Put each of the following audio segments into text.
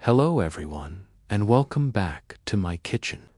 Hello everyone, and welcome back to my kitchen.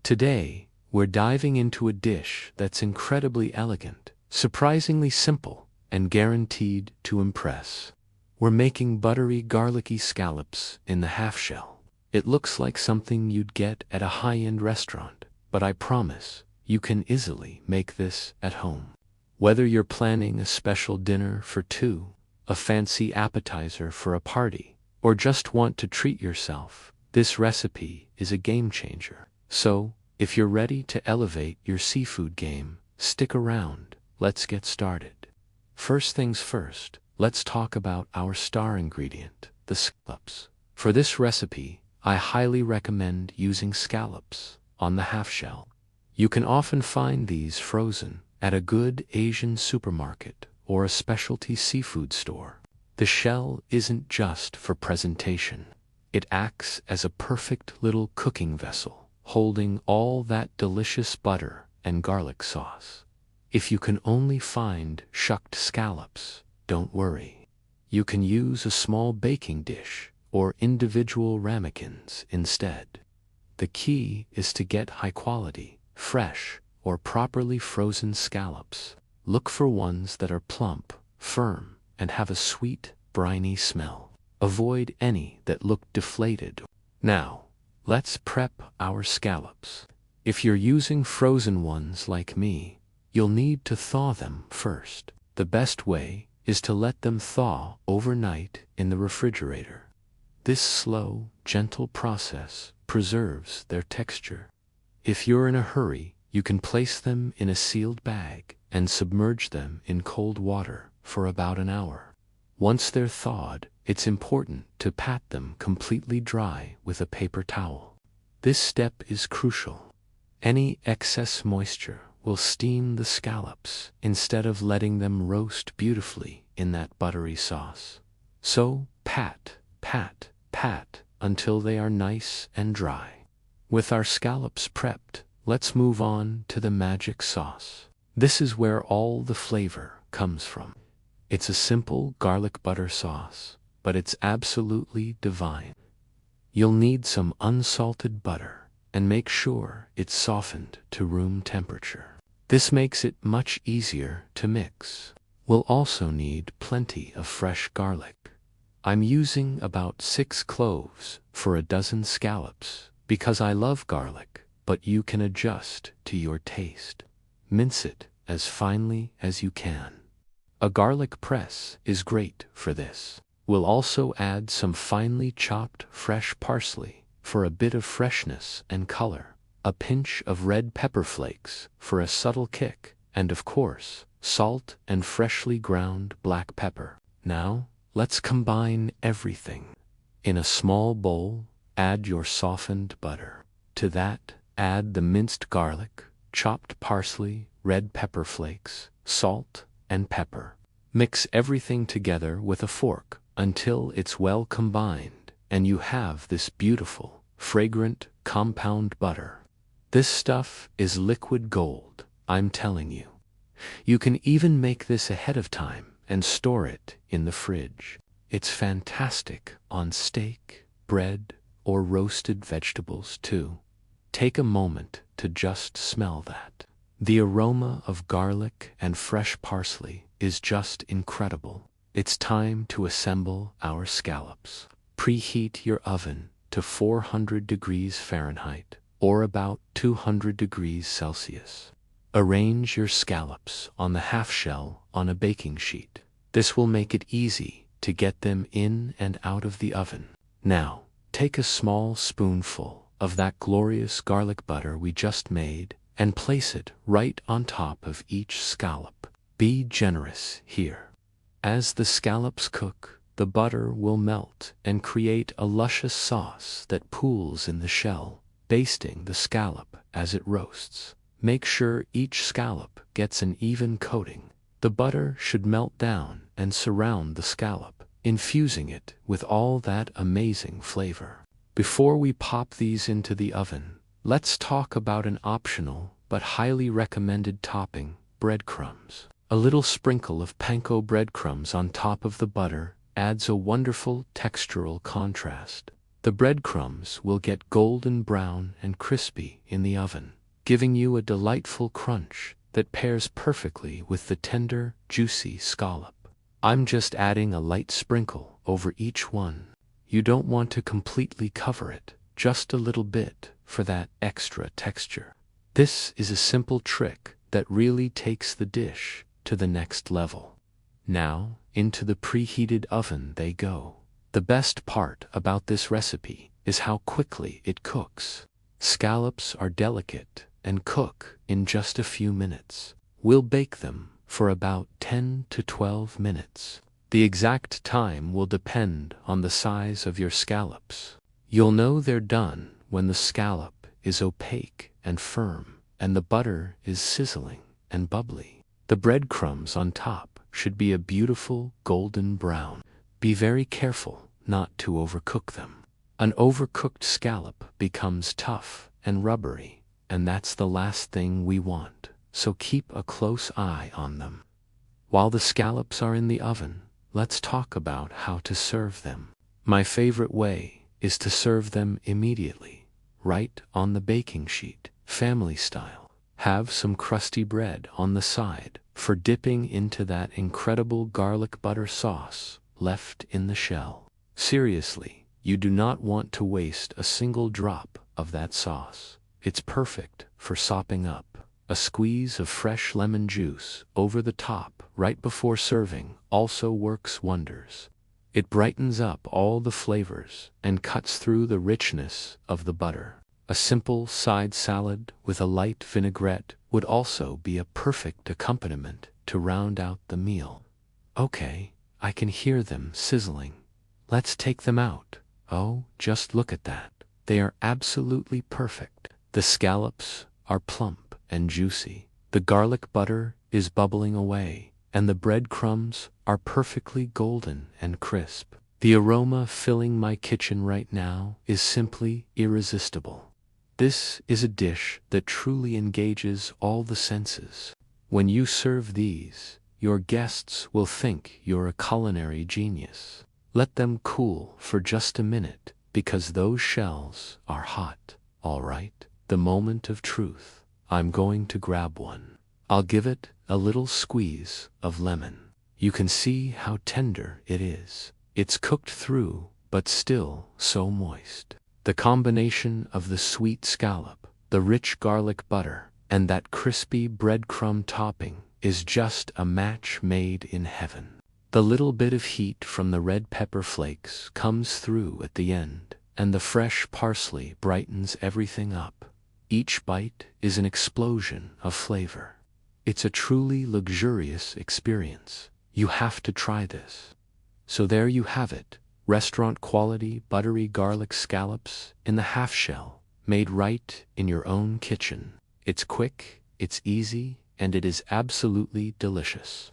Today, we're diving into a dish that's incredibly elegant, surprisingly simple, and guaranteed to impress. We're making buttery garlicky scallops in the half shell. It looks like something you'd get at a high-end restaurant, but I promise you can easily make this at home. Whether you're planning a special dinner for two, a fancy appetizer for a party, or just want to treat yourself, this recipe is a game changer. So, if you're ready to elevate your seafood game, stick around. Let's get started. First things first, let's talk about our star ingredient, the scallops. For this recipe, I highly recommend using scallops on the half shell. You can often find these frozen at a good Asian supermarket or a specialty seafood store. The shell isn't just for presentation. It acts as a perfect little cooking vessel, holding all that delicious butter and garlic sauce. If you can only find shucked scallops, don't worry. You can use a small baking dish or individual ramekins instead. The key is to get high-quality, fresh, or properly frozen scallops. Look for ones that are plump, firm, and have a sweet, briny smell. Avoid any that look deflated. Now, let's prep our scallops. If you're using frozen ones like me, you'll need to thaw them first. The best way is to let them thaw overnight in the refrigerator. This slow, gentle process preserves their texture. If you're in a hurry, you can place them in a sealed bag and submerge them in cold water for about an hour. Once they're thawed, it's important to pat them completely dry with a paper towel. This step is crucial. Any excess moisture will steam the scallops instead of letting them roast beautifully in that buttery sauce. So, pat, pat, pat until they are nice and dry. With our scallops prepped, let's move on to the magic sauce. This is where all the flavor comes from. It's a simple garlic butter sauce, but it's absolutely divine. You'll need some unsalted butter, and make sure it's softened to room temperature. This makes it much easier to mix. We'll also need plenty of fresh garlic. I'm using about 6 cloves for a dozen scallops because I love garlic, but you can adjust to your taste. Mince it as finely as you can. A garlic press is great for this. We'll also add some finely chopped fresh parsley for a bit of freshness and color, a pinch of red pepper flakes for a subtle kick, and of course, salt and freshly ground black pepper. Now, let's combine everything. In a small bowl, add your softened butter. To that, add the minced garlic, chopped parsley, red pepper flakes, salt, and pepper. Mix everything together with a fork until it's well combined and you have this beautiful, fragrant, compound butter. This stuff is liquid gold, I'm telling you. You can even make this ahead of time and store it in the fridge. It's fantastic on steak, bread, or roasted vegetables too. Take a moment to just smell that. The aroma of garlic and fresh parsley is just incredible. It's time to assemble our scallops. Preheat your oven to 400 degrees Fahrenheit or about 200 degrees Celsius. Arrange your scallops on the half shell on a baking sheet. This will make it easy to get them in and out of the oven. Now, take a small spoonful of that glorious garlic butter we just made and place it right on top of each scallop. Be generous here. As the scallops cook, the butter will melt and create a luscious sauce that pools in the shell, basting the scallop as it roasts. Make sure each scallop gets an even coating. The butter should melt down and surround the scallop, infusing it with all that amazing flavor. Before we pop these into the oven, let's talk about an optional but highly recommended topping, breadcrumbs. A little sprinkle of panko breadcrumbs on top of the butter adds a wonderful textural contrast. The breadcrumbs will get golden brown and crispy in the oven, giving you a delightful crunch that pairs perfectly with the tender, juicy scallop. I'm just adding a light sprinkle over each one. You don't want to completely cover it, just a little bit for that extra texture. This is a simple trick that really takes the dish to the next level. Now, into the preheated oven they go. The best part about this recipe is how quickly it cooks. Scallops are delicate and cook in just a few minutes. We'll bake them for about 10 to 12 minutes. The exact time will depend on the size of your scallops. You'll know they're done when the scallop is opaque and firm, and the butter is sizzling and bubbly. The breadcrumbs on top should be a beautiful golden brown. Be very careful not to overcook them. An overcooked scallop becomes tough and rubbery, and that's the last thing we want, so keep a close eye on them. While the scallops are in the oven, let's talk about how to serve them. My favorite way is to serve them immediately, right on the baking sheet, family style. Have some crusty bread on the side for dipping into that incredible garlic butter sauce left in the shell. Seriously, you do not want to waste a single drop of that sauce. It's perfect for sopping up. A squeeze of fresh lemon juice over the top right before serving also works wonders. It brightens up all the flavors and cuts through the richness of the butter. A simple side salad with a light vinaigrette would also be a perfect accompaniment to round out the meal. Okay, I can hear them sizzling. Let's take them out. Oh, just look at that. They are absolutely perfect. The scallops are plump and juicy. The garlic butter is bubbling away, and the breadcrumbs are perfectly golden and crisp. The aroma filling my kitchen right now is simply irresistible. This is a dish that truly engages all the senses. When you serve these, your guests will think you're a culinary genius. Let them cool for just a minute, because those shells are hot. All right, the moment of truth. I'm going to grab one. I'll give it a little squeeze of lemon. You can see how tender it is. It's cooked through, but still so moist. The combination of the sweet scallop, the rich garlic butter, and that crispy breadcrumb topping is just a match made in heaven. The little bit of heat from the red pepper flakes comes through at the end, and the fresh parsley brightens everything up. Each bite is an explosion of flavor. It's a truly luxurious experience. You have to try this. So there you have it. Restaurant quality buttery garlic scallops in the half shell, made right in your own kitchen. It's quick, it's easy, and it is absolutely delicious.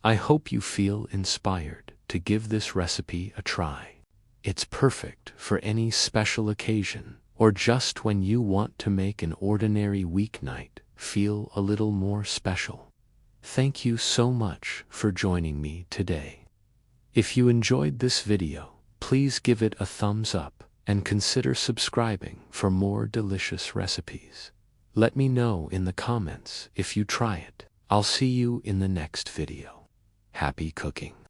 I hope you feel inspired to give this recipe a try. It's perfect for any special occasion, or just when you want to make an ordinary weeknight feel a little more special. Thank you so much for joining me today. If you enjoyed this video, please give it a thumbs up and consider subscribing for more delicious recipes. Let me know in the comments if you try it. I'll see you in the next video. Happy cooking!